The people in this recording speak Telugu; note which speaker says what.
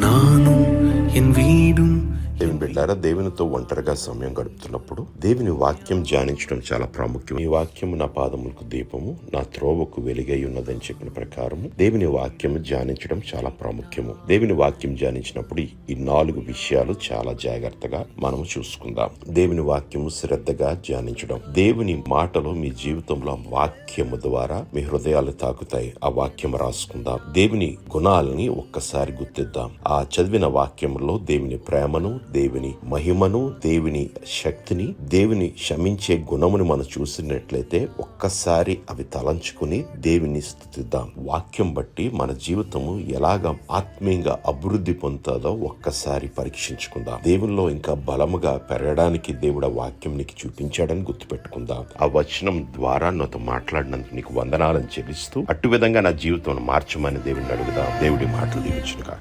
Speaker 1: நானும் என் வீடும்.
Speaker 2: దేవుని బిడ్డారా, దేవునితో ఒంటరిగా సమయం గడుపుతున్నప్పుడు దేవుని వాక్యం ధ్యానించడం చాలా ప్రాముఖ్యం. ఈ వాక్యము నా పాదములకు దీపము, నా త్రోవకు వెలుగై ఉన్నదని చెప్పిన ప్రకారము దేవుని వాక్యం ధ్యానించడం చాలా ప్రాముఖ్యము. దేవుని వాక్యం ధ్యానించినప్పుడు ఈ 4 విషయాలు చాలా జాగ్రత్తగా మనము చూసుకుందాం. దేవుని వాక్యము శ్రద్ధగా ధ్యానించడం. దేవుని మాటలు మీ జీవితంలో వాక్యము ద్వారా మీ హృదయాలు తాకుతాయి. ఆ వాక్యం రాసుకుందాం. దేవుని గుణాలని ఒక్కసారి గుర్తిద్దాం. ఆ చదివిన వాక్యంలో దేవుని ప్రేమను, దేవుని మహిమను, దేవుని శక్తిని, దేవుని క్షమించే గుణముని మనం చూసినట్లయితే ఒక్కసారి అవి తలంచుకుని దేవుని స్తుతిద్దాం. వాక్యం బట్టి మన జీవితము ఎలాగ ఆత్మీయంగా అభివృద్ధి పొందుతుందో ఒక్కసారి పరీక్షించుకుందాం. దేవుల్లో ఇంకా బలముగా పెరగడానికి దేవుడు వాక్యం నీకు చూపించాడని గుర్తుపెట్టుకుందాం. ఆ వచనం ద్వారా నాతో మాట్లాడినందుకు నీకు వందనాలను చెల్లిస్తూ అటు విధంగా నా జీవితం మార్చమని దేవుడిని అడుగుదాం. దేవుడి మాటలు దీవించును గాక.